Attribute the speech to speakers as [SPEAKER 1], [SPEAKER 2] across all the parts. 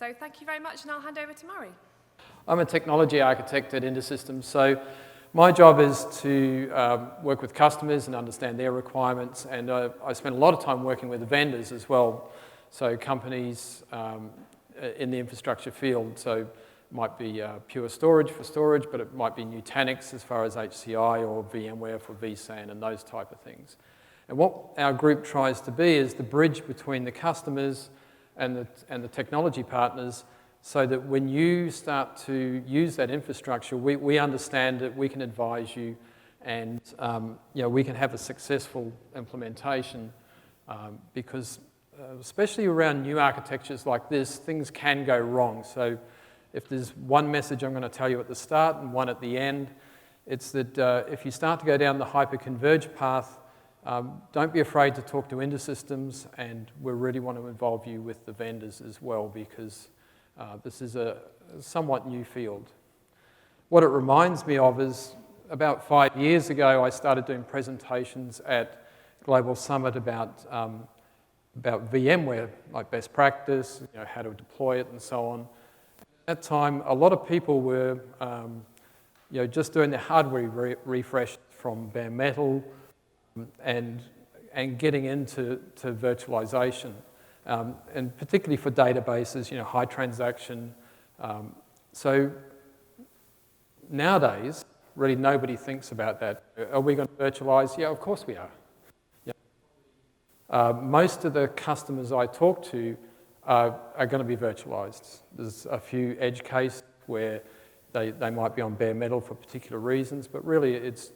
[SPEAKER 1] So thank you very much, and I'll hand over to Murray.
[SPEAKER 2] I'm a technology architect at InterSystems, so my job is to work with customers and understand their requirements, and I spend a lot of time working with the vendors as well, so companies in the infrastructure field, so it might be Pure Storage for storage, but it might be Nutanix as far as HCI or VMware for VSAN and those type of things. And what our group tries to be is the bridge between the customers and the technology partners, so that when you start to use that infrastructure, we understand that we can advise you, and we can have a successful implementation because especially around new architectures like this, things can go wrong. So if there's one message I'm going to tell you at the start and one at the end, it's that if you start to go down the hyper-converged path, don't be afraid to talk to InterSystems, and we really want to involve you with the vendors as well, because this is a somewhat new field. What it reminds me of is about 5 years ago, I started doing presentations at Global Summit about VMware, like best practice, how to deploy it and so on. At that time, a lot of people were just doing the hardware refresh from bare metal and getting into virtualization. And particularly for databases, high transaction. So nowadays, really nobody thinks about that. Are we going to virtualize? Yeah, of course we are. Most of the customers I talk to are going to be virtualized. There's a few edge cases where they might be on bare metal for particular reasons, but really it's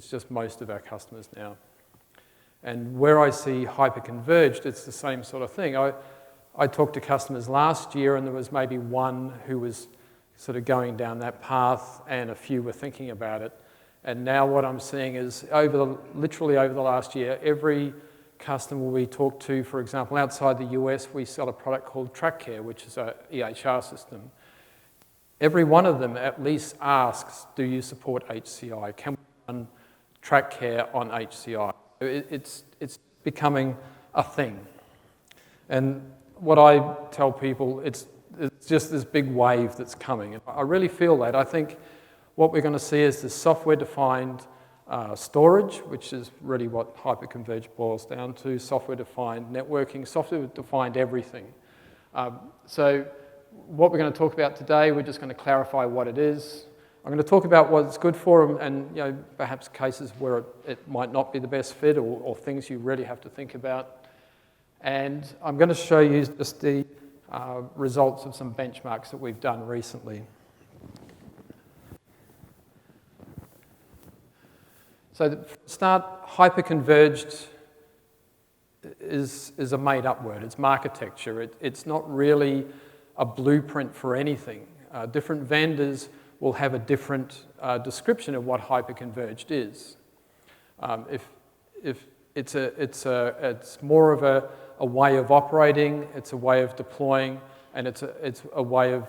[SPEAKER 2] just most of our customers now. And where I see hyper-converged, it's the same sort of thing. I talked to customers last year, and there was maybe one who was sort of going down that path, and a few were thinking about it. And now what I'm seeing is, literally over the last year, every customer we talk to, for example, outside the US, we sell a product called TrackCare, which is an EHR system. Every one of them at least asks, do you support HCI? Can we run TrackCare on HCI? It's becoming a thing. And what I tell people, it's just this big wave that's coming. And I really feel that. I think what we're going to see is this software-defined storage, which is really what hyper-converged boils down to, software-defined networking, software-defined everything. So what we're going to talk about today, we're just going to clarify what it is. I'm going to talk about what it's good for, and perhaps cases where it might not be the best fit, or things you really have to think about. And I'm going to show you just the results of some benchmarks that we've done recently. So to start, hyper-converged is a made-up word. It's marketecture. It's not really a blueprint for anything. Different vendors will have a different description of what hyper-converged is. If it's more of a way of operating, it's a way of deploying, and it's a way of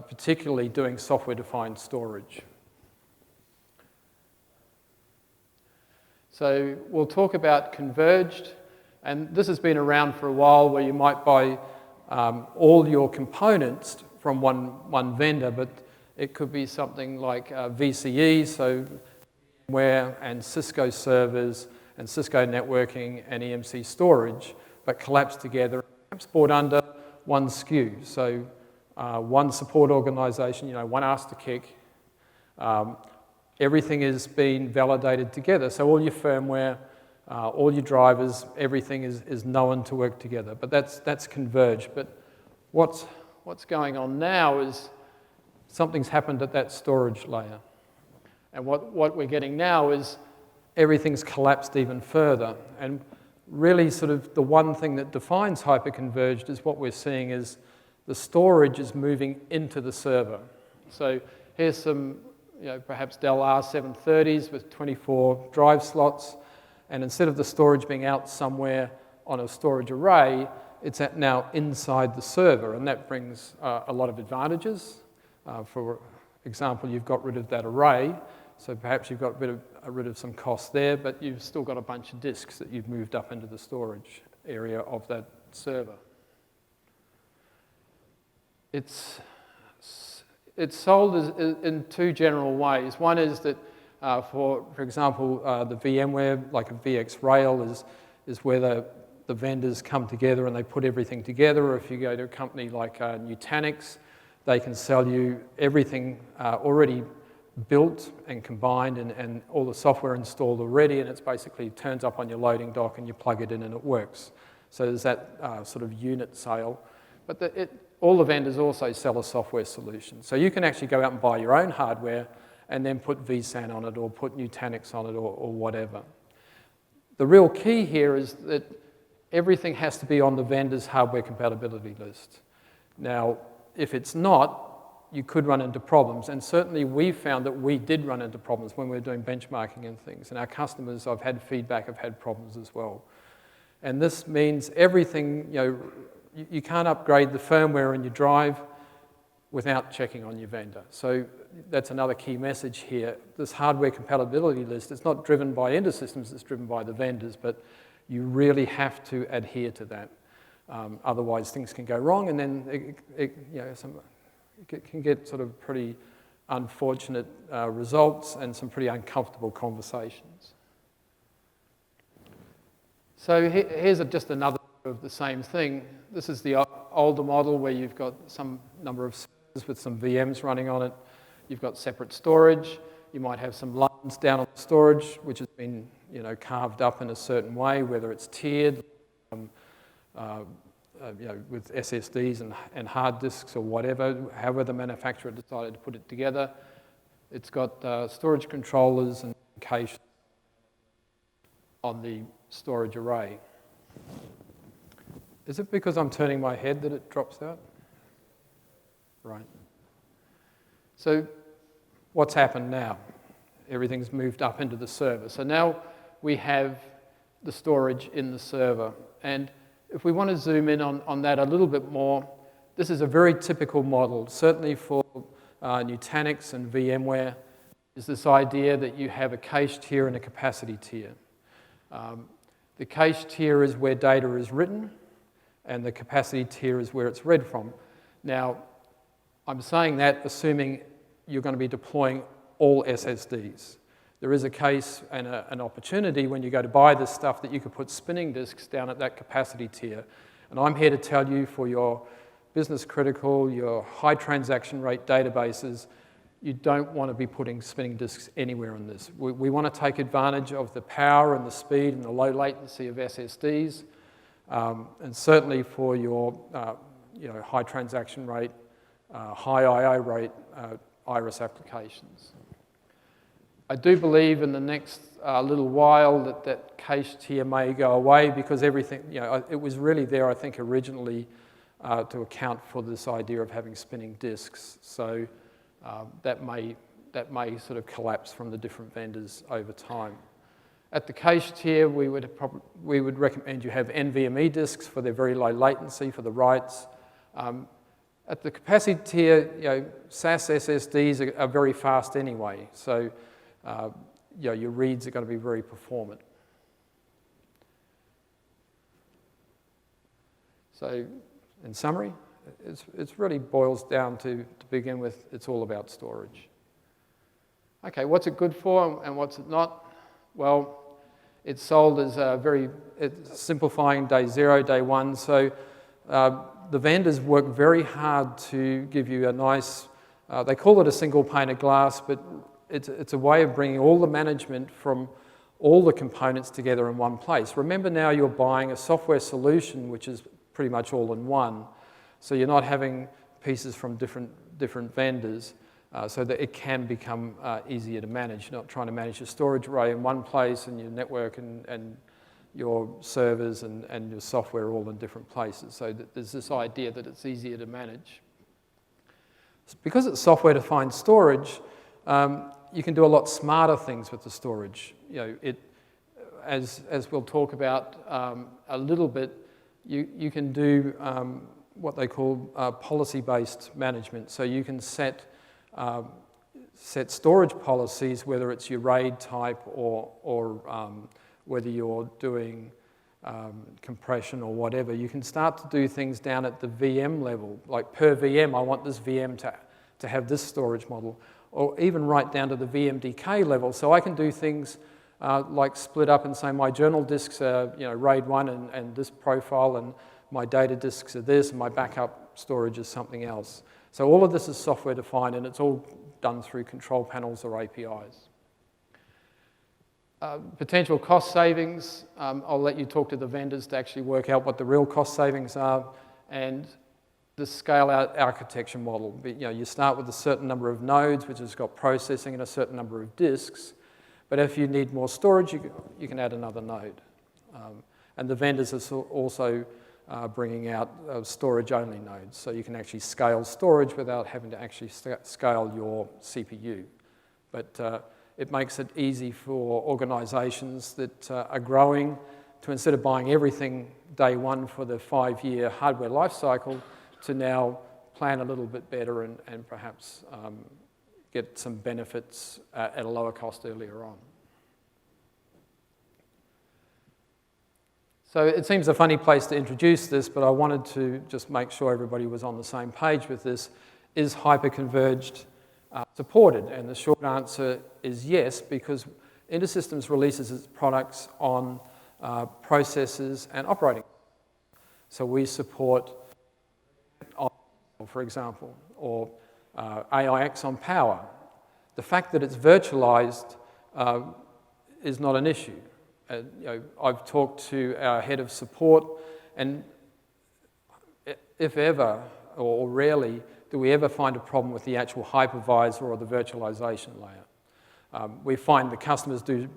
[SPEAKER 2] particularly doing software-defined storage. So we'll talk about converged, and this has been around for a while, where you might buy all your components from one vendor, but it could be something like VCE, so VMware and Cisco servers and Cisco networking and EMC storage, but collapsed together, perhaps bought under one SKU. So one support organization, one ass to kick. Everything is being validated together. So all your firmware, all your drivers, everything is known to work together. But that's converged. But what's going on now is something's happened at that storage layer. And what we're getting now is everything's collapsed even further. And really sort of the one thing that defines hyper-converged is what we're seeing is the storage is moving into the server. So here's some perhaps Dell R730s with 24 drive slots. And instead of the storage being out somewhere on a storage array, it's now inside the server, and that brings a lot of advantages. For example, you've got rid of that array, so perhaps you've got rid of some costs there, but you've still got a bunch of disks that you've moved up into the storage area of that server. It's sold in two general ways. One is that, for example, the VMware, like a VxRail, is where the vendors come together and they put everything together. Or if you go to a company like Nutanix, they can sell you everything already built and combined and all the software installed already, and it's basically turns up on your loading dock and you plug it in and it works. So there's that sort of unit sale. But all the vendors also sell a software solution. So you can actually go out and buy your own hardware and then put VSAN on it or put Nutanix on it or whatever. The real key here is that everything has to be on the vendor's hardware compatibility list. Now, if it's not, you could run into problems. And certainly we found that we did run into problems when we were doing benchmarking and things. And our customers, I've had feedback, have had problems as well. And this means everything, you can't upgrade the firmware in your drive without checking on your vendor. So that's another key message here. This hardware compatibility list is not driven by InterSystems, it's driven by the vendors, but you really have to adhere to that. Otherwise, things can go wrong, and then it can get sort of pretty unfortunate results and some pretty uncomfortable conversations. So here's just another of the same thing. This is the older model where you've got some number of servers with some VMs running on it. You've got separate storage. You might have some lines down on the storage, which has been carved up in a certain way, whether it's tiered, with SSDs and hard disks or whatever, however the manufacturer decided to put it together. It's got storage controllers and caches on the storage array. Is it because I'm turning my head that it drops out? Right. So what's happened now? Everything's moved up into the server. So now we have the storage in the server. And if we want to zoom in on that a little bit more, this is a very typical model, certainly for Nutanix and VMware, is this idea that you have a cache tier and a capacity tier. The cache tier is where data is written, and the capacity tier is where it's read from. Now, I'm saying that assuming you're going to be deploying all SSDs. There is a case and an opportunity when you go to buy this stuff that you could put spinning disks down at that capacity tier. And I'm here to tell you, for your business critical, your high transaction rate databases, you don't want to be putting spinning disks anywhere in this. We want to take advantage of the power and the speed and the low latency of SSDs, and certainly for your high transaction rate, high I/O rate Iris applications. I do believe in the next little while that cache tier may go away, because everything, it was really there, I think, originally to account for this idea of having spinning disks. So that may sort of collapse from the different vendors over time. At the cache tier, we would recommend you have NVMe disks for their very low latency for the writes. At the capacity tier, SAS SSDs are very fast anyway, so your reads are going to be very performant. So, in summary, it really boils down to begin with, it's all about storage. Okay, what's it good for and what's it not? Well, it's sold as it's simplifying day 0, day 1. So the vendors work very hard to give you a nice, they call it a single pane of glass, but it's a way of bringing all the management from all the components together in one place. Remember, now you're buying a software solution which is pretty much all in one. So you're not having pieces from different vendors, so that it can become easier to manage. You're not trying to manage your storage array in one place and your network and your servers and your software all in different places. So that there's this idea that it's easier to manage. Because it's software-defined storage, you can do a lot smarter things with the storage. As we'll talk about a little bit, you can do what they call policy-based management. So you can set storage policies, whether it's your RAID type or whether you're doing compression or whatever. You can start to do things down at the VM level, like per VM, I want this VM to have this storage model, or even right down to the VMDK level. So I can do things like split up and say my journal disks are RAID 1 and this profile, and my data disks are this, and my backup storage is something else. So all of this is software defined, and it's all done through control panels or APIs. Potential cost savings, I'll let you talk to the vendors to actually work out what the real cost savings are, and the scale-out architecture model. You start with a certain number of nodes, which has got processing and a certain number of disks, but if you need more storage, you can add another node. And the vendors are also bringing out storage-only nodes, so you can actually scale storage without having to actually scale your CPU. But it makes it easy for organizations that are growing to, instead of buying everything day one for the 5-year hardware life cycle, to now plan a little bit better and perhaps get some benefits at a lower cost earlier on. So it seems a funny place to introduce this, but I wanted to just make sure everybody was on the same page with this. Is hyper-converged supported? And the short answer is yes, because InterSystems releases its products on processors and operating. So we support, for example, or AIX on power. The fact that it's virtualized is not an issue. I've talked to our head of support, and if ever, or rarely, do we ever find a problem with the actual hypervisor or the virtualization layer. We find the customers do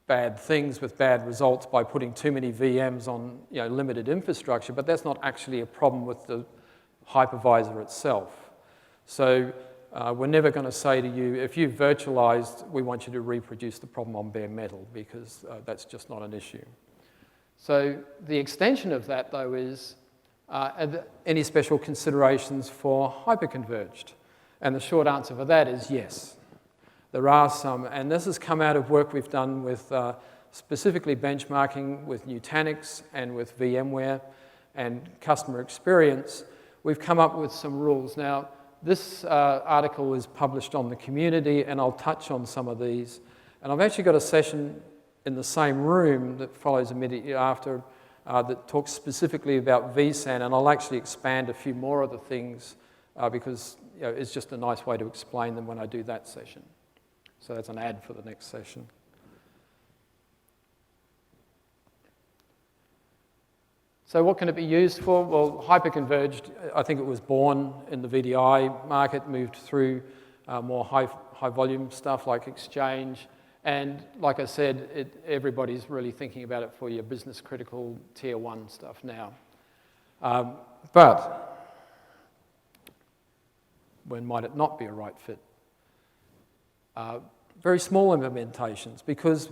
[SPEAKER 2] bad things with bad results by putting too many VMs on limited infrastructure, but that's not actually a problem with the hypervisor itself. So we're never going to say to you, if you've virtualized, we want you to reproduce the problem on bare metal, because that's just not an issue. So the extension of that, though, is are there any special considerations for hyper-converged? And the short answer for that is yes. There are some, and this has come out of work we've done with specifically benchmarking with Nutanix and with VMware and customer experience. We've come up with some rules. Now, this article is published on the community, and I'll touch on some of these. And I've actually got a session in the same room that follows immediately after that talks specifically about VSAN, and I'll actually expand a few more of the things because it's just a nice way to explain them when I do that session. So that's an ad for the next session. So what can it be used for? Well, hyper-converged, I think it was born in the VDI market, moved through more high volume stuff like Exchange. And like I said, everybody's really thinking about it for your business critical tier 1 stuff now. But when might it not be a right fit? Very small implementations, because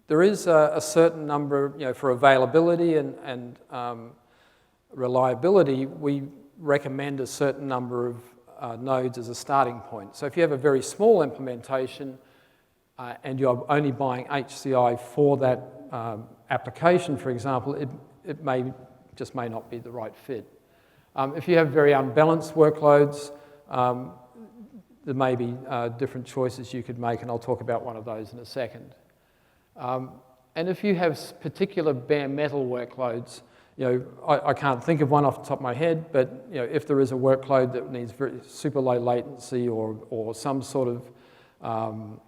[SPEAKER 2] there is a certain number, for availability and reliability, we recommend a certain number of nodes as a starting point. So if you have a very small implementation and you're only buying HCI for that application, for example, it may not be the right fit. If you have very unbalanced workloads, there may be different choices you could make, and I'll talk about one of those in a second. And if you have particular bare metal workloads, I can't think of one off the top of my head, but if there is a workload that needs super low latency or some sort of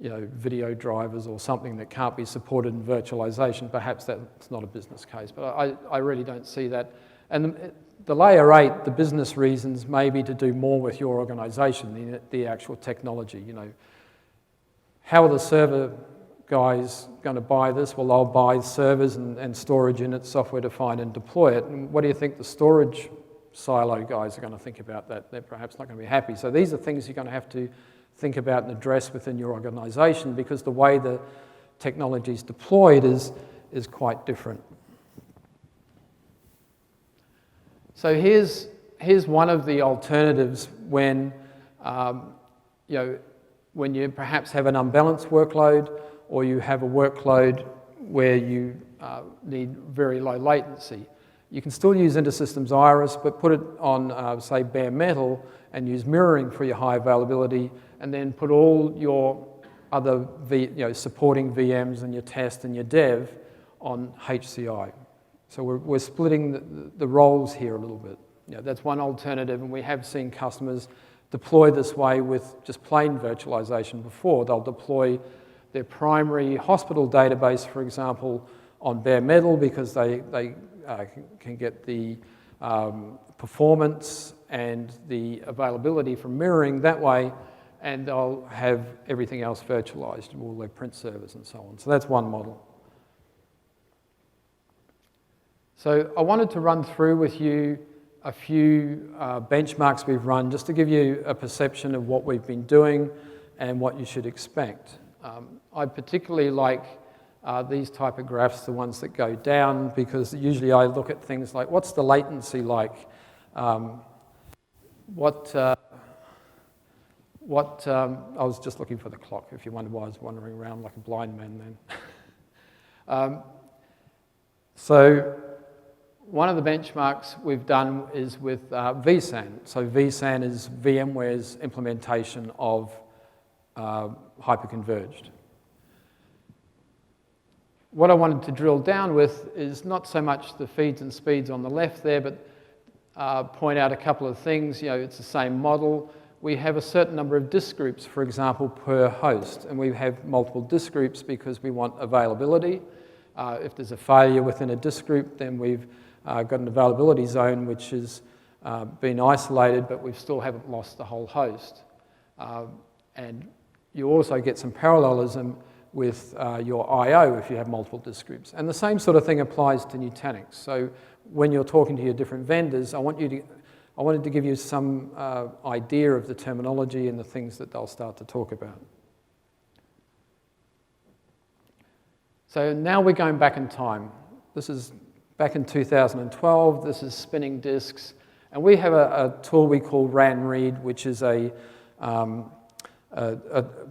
[SPEAKER 2] video drivers or something that can't be supported in virtualization, perhaps that's not a business case. But I really don't see that. And the layer 8, the business reasons may be to do more with your organization than the actual technology. How are the server guys going to buy this? Well, they'll buy servers and storage in it, software defined, and deploy it. And what do you think the storage silo guys are going to think about that? They're perhaps not going to be happy. So these are things you're going to have to think about and address within your organization, because the way the technology is deployed is quite different. So here's one of the alternatives when when you perhaps have an unbalanced workload, or you have a workload where you need very low latency. You can still use InterSystems Iris, but put it on, say, bare metal and use mirroring for your high availability, and then put all your other supporting VMs and your test and your dev on HCI. So we're splitting the roles here a little bit. That's one alternative, and we have seen customers deploy this way with just plain virtualization before. They'll deploy their primary hospital database, for example, on bare metal because they can get the performance and the availability from mirroring that way, and they'll have everything else virtualized, all their print servers and so on. So that's one model. So I wanted to run through with you a few benchmarks we've run just to give you a perception of what we've been doing and what you should expect. I particularly like these type of graphs, the ones that go down, because usually I look at things like what's the latency like, I was just looking for the clock, if you wonder why I was wandering around like a blind man then. So one of the benchmarks we've done is with VSAN. So VSAN is VMware's implementation of Hyper-Converged. What I wanted to drill down with is not so much the feeds and speeds on the left there, but point out a couple of things. It's the same model. We have a certain number of disk groups, for example, per host, and we have multiple disk groups because we want availability. If there's a failure within a disk group, then we've got an availability zone which has been isolated, but we still haven't lost the whole host. And you also get some parallelism with your I/O if you have multiple disk groups. And the same sort of thing applies to Nutanix. So when you're talking to your different vendors, I wanted to give you some idea of the terminology and the things that they'll start to talk about. So now we're going back in time. This is back in 2012. This is spinning disks. And we have a tool we call RAN read, which is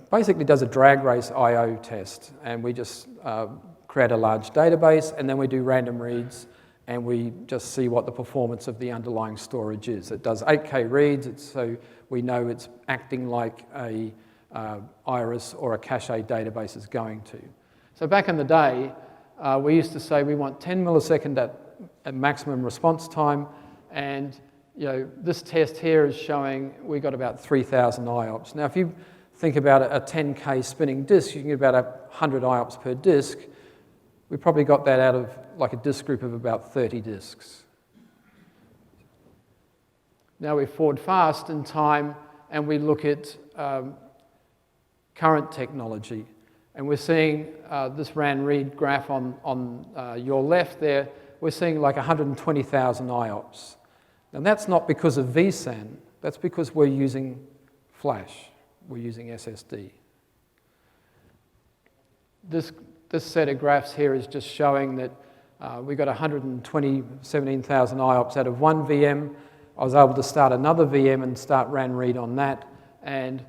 [SPEAKER 2] basically does a drag race I/O test. And we just create a large database, and then we do random reads, and we just see what the performance of the underlying storage is. It does 8K reads, so we know it's acting like a Iris or a cache database is going to. So back in the day, we used to say we want 10 millisecond at maximum response time, and this test here is showing we got about 3,000 IOPS. Now, if you think about a 10K spinning disk, you can get about 100 IOPS per disk. We probably got that out of like a disk group of about 30 disks. Now we forward fast in time and we look at current technology. And we're seeing this RAN read graph on your left there, we're seeing like 120,000 IOPS. And that's not because of VSAN, that's because we're using flash, we're using SSD. This set of graphs here is just showing that we got 17,000 IOPS out of one VM. I was able to start another VM and start RAN read on that, and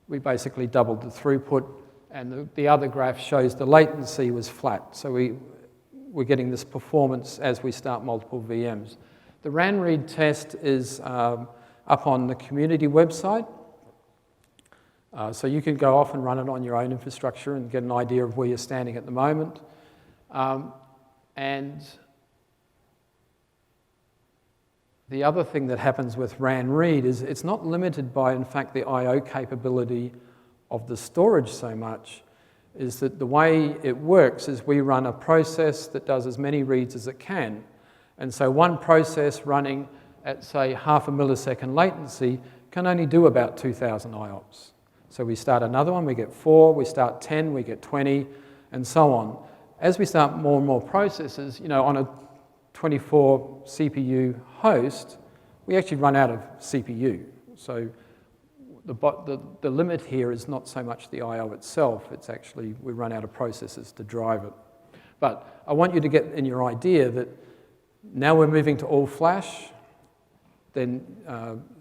[SPEAKER 2] we basically doubled the throughput, and the other graph shows the latency was flat. So we're getting this performance as we start multiple VMs. The RAN read test is up on the community website. So you can go off and run it on your own infrastructure and get an idea of where you're standing at the moment. And the other thing that happens with RAN read is it's not limited by, in fact, the I/O capability of the storage so much, is that the way it works is we run a process that does as many reads as it can. And so one process running at, say, 0.5 millisecond latency can only do about 2,000 IOPS. So we start another one, we get 4, we start 10, we get 20, and so on. As we start more and more processes, on a 24 CPU host, we actually run out of CPU. So the limit here is not so much the I/O itself, it's actually we run out of processes to drive it. But I want you to get in your idea that now we're moving to all flash, then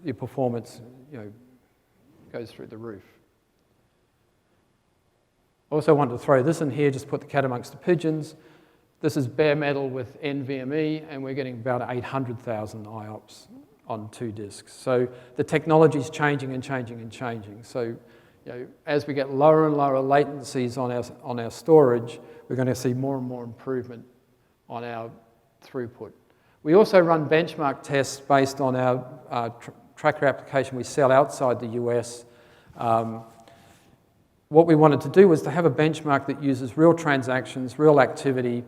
[SPEAKER 2] your performance goes through the roof. Also wanted to throw this in here, just put the cat amongst the pigeons. This is bare metal with NVMe, and we're getting about 800,000 IOPS on 2 disks. So the technology is changing and changing and changing. So as we get lower and lower latencies on our storage, we're going to see more and more improvement on our throughput. We also run benchmark tests based on our tracker application we sell outside the US. What we wanted to do was to have a benchmark that uses real transactions, real activity,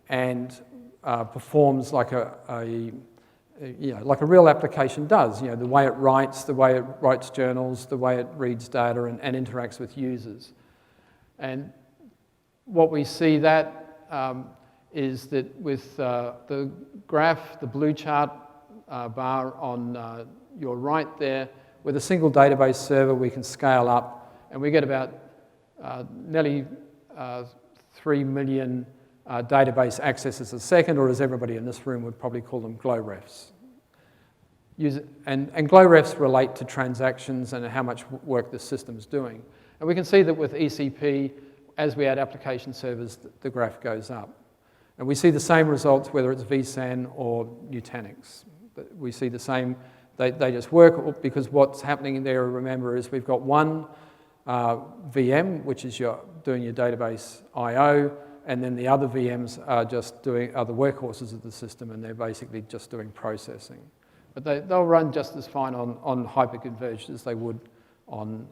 [SPEAKER 2] and performs like like a real application does. The way it writes journals, the way it reads data, and interacts with users. And what we see that is that with the graph, the blue chart bar on your right there, with a single database server, we can scale up, and we get about nearly 3 million database accesses a second, or as everybody in this room would probably call them, glow refs. And glow refs relate to transactions and how much work the system's doing. And we can see that with ECP, as we add application servers, the graph goes up. And we see the same results whether it's VSAN or Nutanix. We see the same, they just work, because what's happening there, remember, is we've got one VM, which is doing your database I/O, and then the other VMs are the workhorses of the system, and they're basically just doing processing. But they'll run just as fine on Hyper-Converged as they would on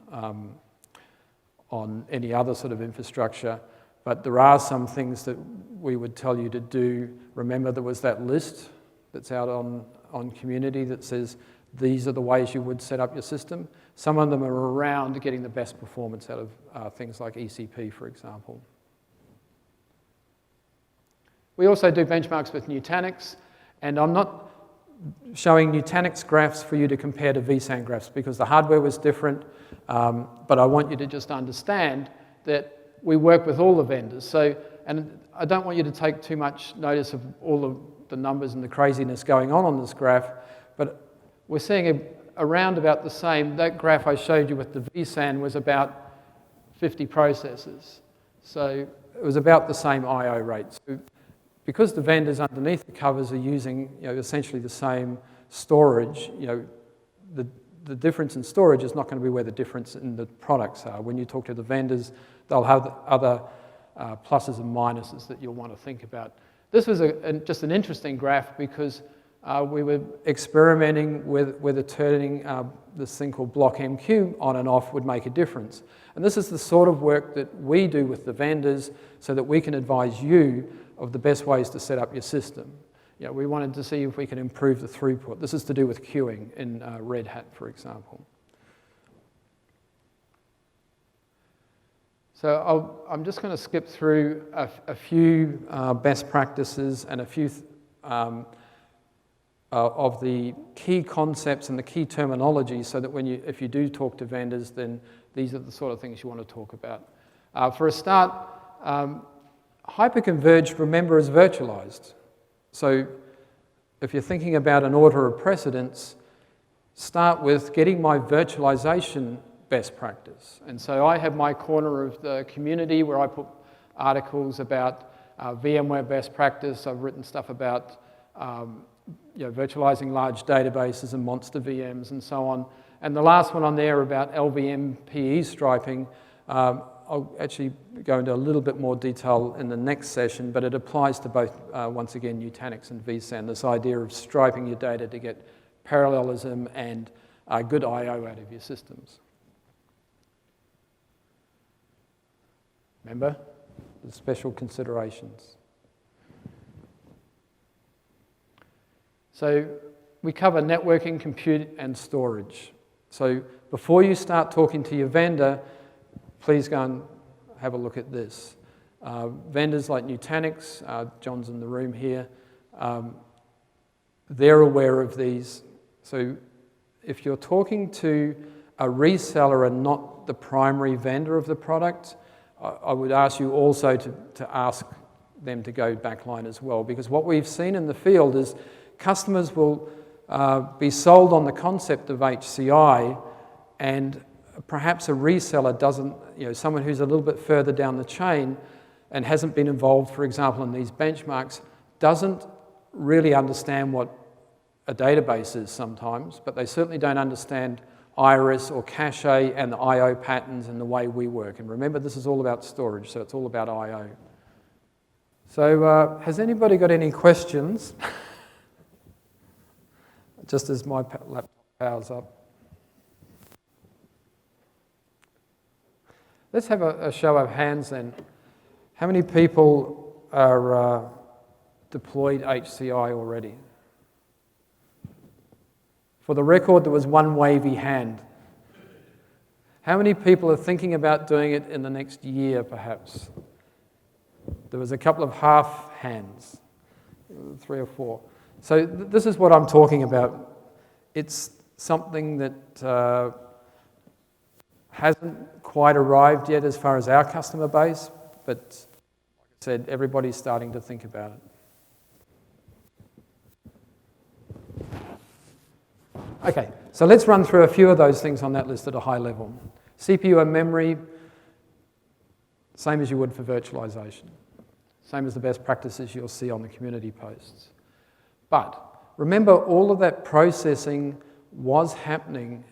[SPEAKER 2] any other sort of infrastructure. But there are some things that we would tell you to do. Remember, there was that list that's out on Community that says these are the ways you would set up your system. Some of them are around getting the best performance out of things like ECP, for example. We also do benchmarks with Nutanix, and I'm not showing Nutanix graphs for you to compare to VSAN graphs because the hardware was different, but I want you to just understand that we work with all the vendors. And I don't want you to take too much notice of all of the numbers and the craziness going on this graph, but we're seeing around about the same. That graph I showed you with the VSAN was about 50 processors. So it was about the same I/O rate. So because the vendors underneath the covers are using essentially the same storage, the difference in storage is not going to be where the difference in the products are. When you talk to the vendors, they'll have other pluses and minuses that you'll want to think about. This was just an interesting graph because we were experimenting whether turning this thing called block MQ on and off would make a difference. And this is the sort of work that we do with the vendors so that we can advise you of the best ways to set up your system. We wanted to see if we can improve the throughput. This is to do with queuing in Red Hat, for example. So I'm just going to skip through a few best practices and a few of the key concepts and the key terminology so that if you do talk to vendors, then these are the sort of things you want to talk about. For a start, Hyper-Converged, remember, is virtualized. So if you're thinking about an order of precedence, start with getting my virtualization best practice. And so I have my corner of the community where I put articles about VMware best practice. I've written stuff about virtualizing large databases and monster VMs and so on. And the last one on there about LVM-PE striping, I'll actually go into a little bit more detail in the next session, but it applies to both, once again, Nutanix and VSAN, this idea of striping your data to get parallelism and good I/O out of your systems. Remember, the special considerations. So we cover networking, compute, and storage. So before you start talking to your vendor, please go and have a look at this. Vendors like Nutanix, John's in the room here, they're aware of these. So if you're talking to a reseller and not the primary vendor of the product, I would ask you also to ask them to go backline as well, because what we've seen in the field is customers will be sold on the concept of HCI, and perhaps a reseller doesn't, someone who's a little bit further down the chain and hasn't been involved, for example, in these benchmarks, doesn't really understand what a database is sometimes, but they certainly don't understand iris or cache and the I/O patterns and the way we work. And remember, this is all about storage, so it's all about I/O. So has anybody got any questions? Just as my laptop powers up. Let's have a show of hands then. How many people are deployed HCI already? For the record, there was one wavy hand. How many people are thinking about doing it in the next year, perhaps? There was a couple of half hands, 3 or 4. So this is what I'm talking about. It's something that hasn't quite arrived yet as far as our customer base, but like I said, everybody's starting to think about it. Okay, so let's run through a few of those things on that list at a high level. CPU and memory, same as you would for virtualization. Same as the best practices you'll see on the community posts. But remember, all of that processing was happening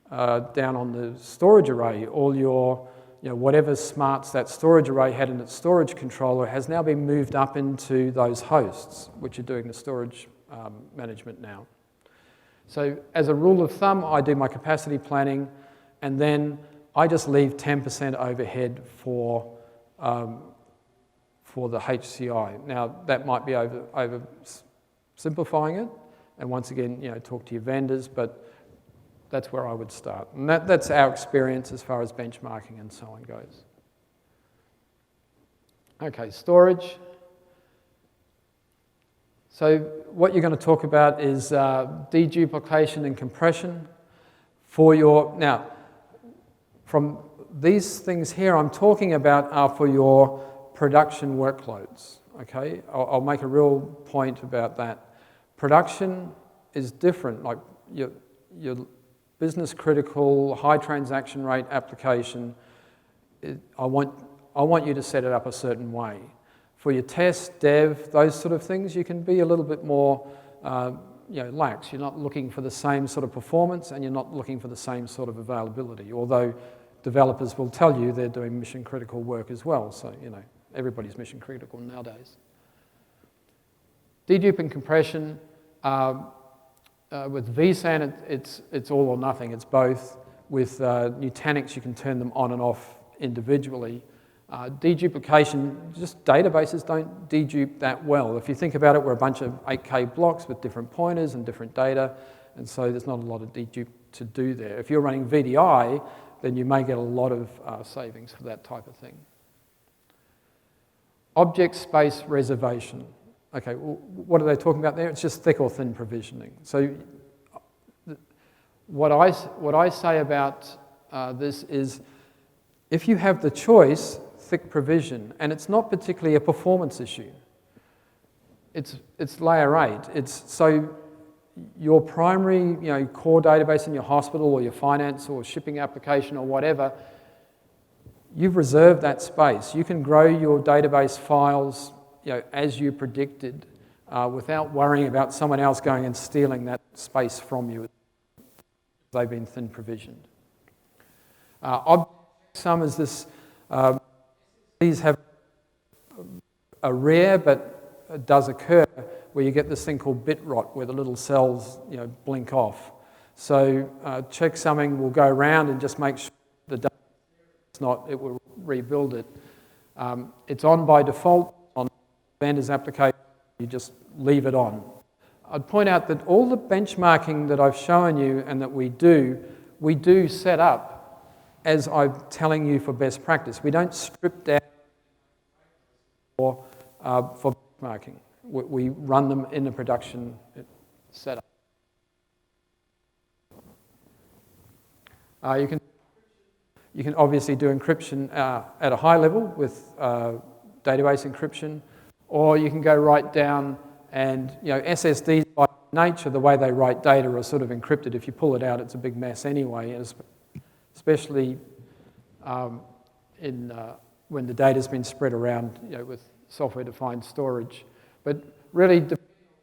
[SPEAKER 2] down on the storage array. All your, whatever smarts that storage array had in its storage controller has now been moved up into those hosts, which are doing the storage management now. So as a rule of thumb, I do my capacity planning, and then I just leave 10% overhead for the HCI. Now, that might be over simplifying it, and once again, talk to your vendors, but that's where I would start. And that's our experience as far as benchmarking and so on goes. Okay, storage. So what you're going to talk about is deduplication and compression for your... Now, from these things here I'm talking about are for your production workloads, okay? I'll make a real point about that. Production is different, like your business critical, high transaction rate application, I want you to set it up a certain way. For your test, dev, those sort of things, you can be a little bit more lax. You're not looking for the same sort of performance and you're not looking for the same sort of availability, although developers will tell you they're doing mission critical work as well, so everybody's mission critical nowadays. Dedupe and compression, with VSAN it's all or nothing, it's both. With Nutanix you can turn them on and off individually. Deduplication, just databases don't dedupe that well. If you think about it, we're a bunch of 8K blocks with different pointers and different data, and so there's not a lot of dedupe to do there. If you're running VDI, then you may get a lot of savings for that type of thing. Object space reservation. Okay, well, what are they talking about there? It's just thick or thin provisioning. So what I say about this is, if you have the choice, thick provision, and it's not particularly a performance issue. It's layer 8. So your primary core database in your hospital or your finance or shipping application or whatever, you've reserved that space. You can grow your database files as you predicted without worrying about someone else going and stealing that space from you. They've been thin provisioned. Some is this, these have a rare, but it does occur, where you get this thing called bit rot, where the little cells blink off. So checksuming will go around and just make sure the data is not, it will rebuild it. It's on by default on vendor's application, you just leave it on. I'd point out that all the benchmarking that I've shown you and that we do set up as I'm telling you for best practice. We don't strip down for benchmarking. We run them in the production setup. You can obviously do encryption at a high level with database encryption, or you can go right down and SSDs by nature, the way they write data are sort of encrypted. If you pull it out, it's a big mess anyway. especially when the data's been spread around, with software-defined storage. But really,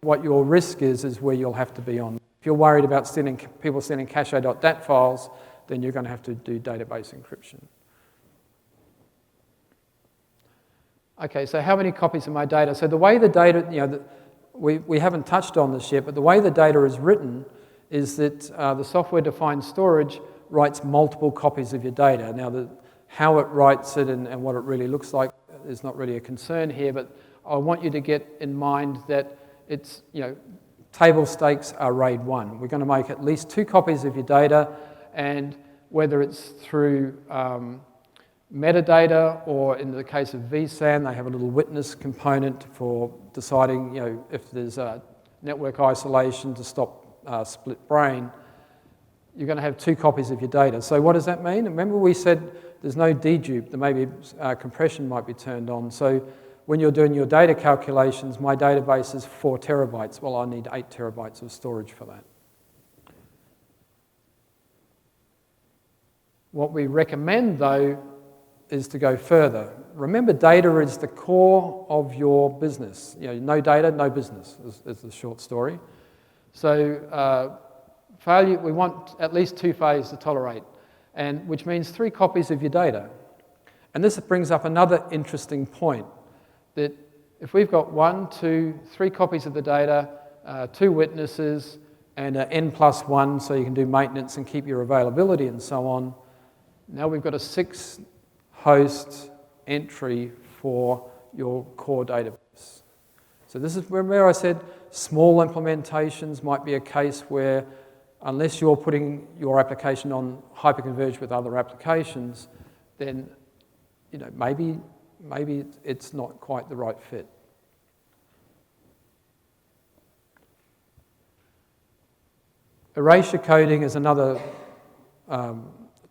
[SPEAKER 2] what your risk is where you'll have to be on. If you're worried about people sending cache.dat files, then you're going to have to do database encryption. Okay, so how many copies of my data? So the way the data, we haven't touched on this yet, but the way the data is written is that the software-defined storage writes multiple copies of your data. Now, how it writes it and what it really looks like is not really a concern here, but I want you to get in mind that it's, table stakes are RAID 1. We're going to make at least 2 copies of your data, and whether it's through metadata, or in the case of VSAN, they have a little witness component for deciding, if there's a network isolation to stop split brain, you're going to have 2 copies of your data. So what does that mean? Remember we said there's no dedupe, there may be compression might be turned on. So when you're doing your data calculations, my database is 4 terabytes. Well, I need 8 terabytes of storage for that. What we recommend, though, is to go further. Remember, data is the core of your business. No data, no business is the short story. So failure, we want at least 2 failures to tolerate, and which means 3 copies of your data. And this brings up another interesting point, that if we've got 1, 2, 3 copies of the data, 2 witnesses, and an n+1, so you can do maintenance and keep your availability and so on, now we've got a 6-host entry for your core database. So this is where I said small implementations might be a case where, unless you're putting your application on hyper-converged with other applications, then maybe it's not quite the right fit. Erasure coding is another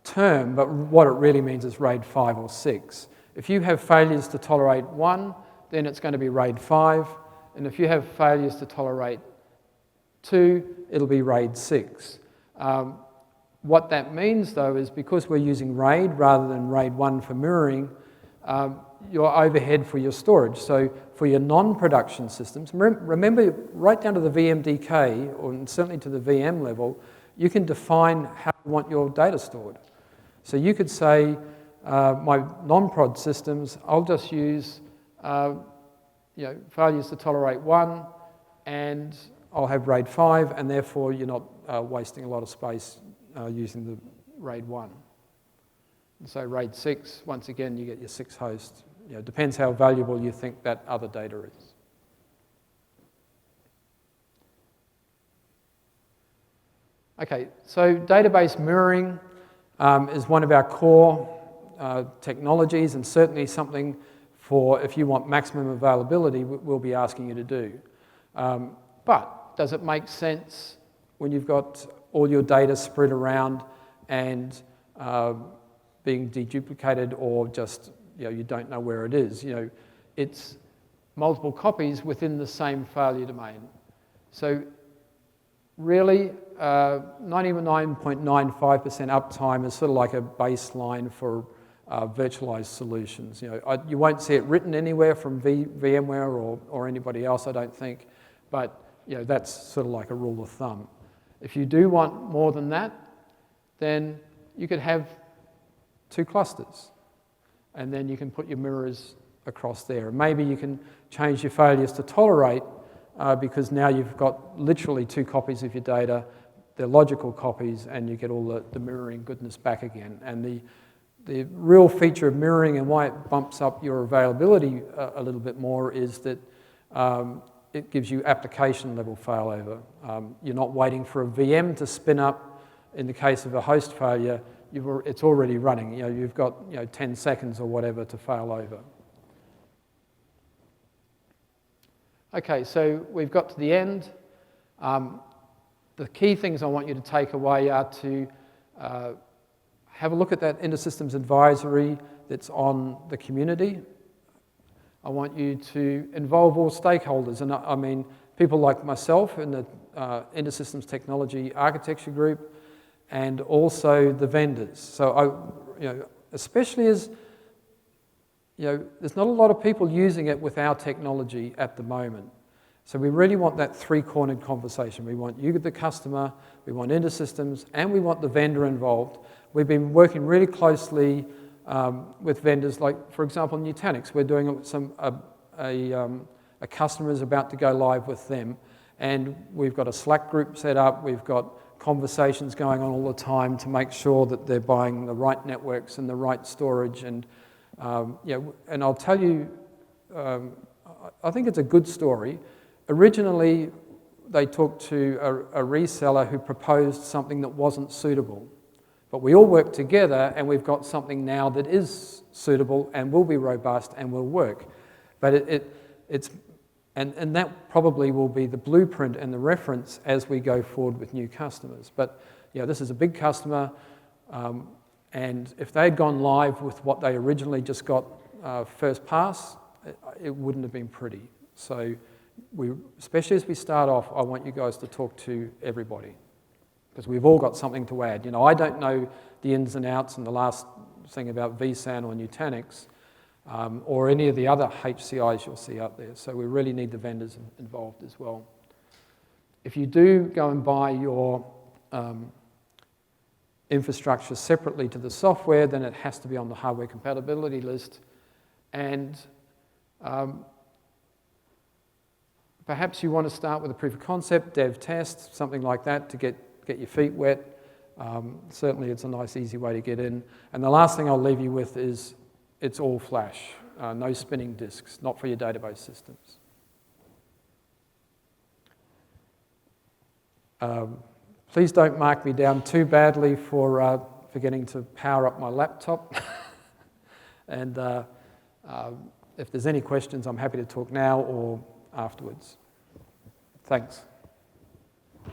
[SPEAKER 2] term, but what it really means is RAID 5 or 6. If you have failures to tolerate 1, then it's going to be RAID 5, and if you have failures to tolerate 2, it'll be RAID 6. What that means, though, is because we're using RAID rather than RAID 1 for mirroring, your overhead for your storage. So for your non-production systems, remember, right down to the VMDK, or certainly to the VM level, you can define how you want your data stored. So you could say, my non-prod systems, I'll just use failures to tolerate 1, and I'll have RAID 5, and therefore you're not wasting a lot of space using the RAID 1. And so RAID 6, once again, you get your 6 hosts. Depends how valuable you think that other data is. Okay, so database mirroring is one of our core technologies, and certainly something for if you want maximum availability, we'll be asking you to do. But does it make sense when you've got all your data spread around and being deduplicated, or just you don't know where it is? It's multiple copies within the same failure domain. So really, 99.95% uptime is sort of like a baseline for virtualized solutions. You won't see it written anywhere from VMware or anybody else, I don't think, but that's sort of like a rule of thumb. If you do want more than that, then you could have 2 clusters, and then you can put your mirrors across there. Maybe you can change your failures to tolerate, because now you've got literally 2 copies of your data, they're logical copies, and you get all the mirroring goodness back again. And the real feature of mirroring and why it bumps up your availability a little bit more is that it gives you application level failover. You're not waiting for a VM to spin up. In the case of a host failure, it's already running. You've got 10 seconds or whatever to fail over. Okay, so we've got to the end. The key things I want you to take away are to have a look at that InterSystems advisory that's on the community. I want you to involve all stakeholders, and I mean people like myself in the InterSystems Technology Architecture Group, and also the vendors. So especially as there's not a lot of people using it with our technology at the moment. So we really want that three-cornered conversation. We want you, the customer, we want InterSystems, and we want the vendor involved. We've been working really closely with vendors, like, for example, Nutanix. We're doing a customer is about to go live with them, and we've got a Slack group set up. We've got conversations going on all the time to make sure that they're buying the right networks and the right storage. And and I'll tell you, I think it's a good story. Originally, they talked to a reseller who proposed something that wasn't suitable. But we all work together, and we've got something now that is suitable and will be robust and will work. But it's that probably will be the blueprint and the reference as we go forward with new customers. But this is a big customer, and if they had gone live with what they originally just got first pass, it wouldn't have been pretty. So especially as we start off, I want you guys to talk to everybody, because we've all got something to add. I don't know the ins and outs and the last thing about VSAN or Nutanix, or any of the other HCIs you'll see out there. So we really need the vendors involved as well. If you do go and buy your infrastructure separately to the software, then it has to be on the hardware compatibility list. And perhaps you want to start with a proof of concept, dev test, something like that to get your feet wet. Certainly it's a nice, easy way to get in. And the last thing I'll leave you with is it's all flash, no spinning disks, not for your database systems. Please don't mark me down too badly for forgetting to power up my laptop. And if there's any questions, I'm happy to talk now or afterwards. Thanks.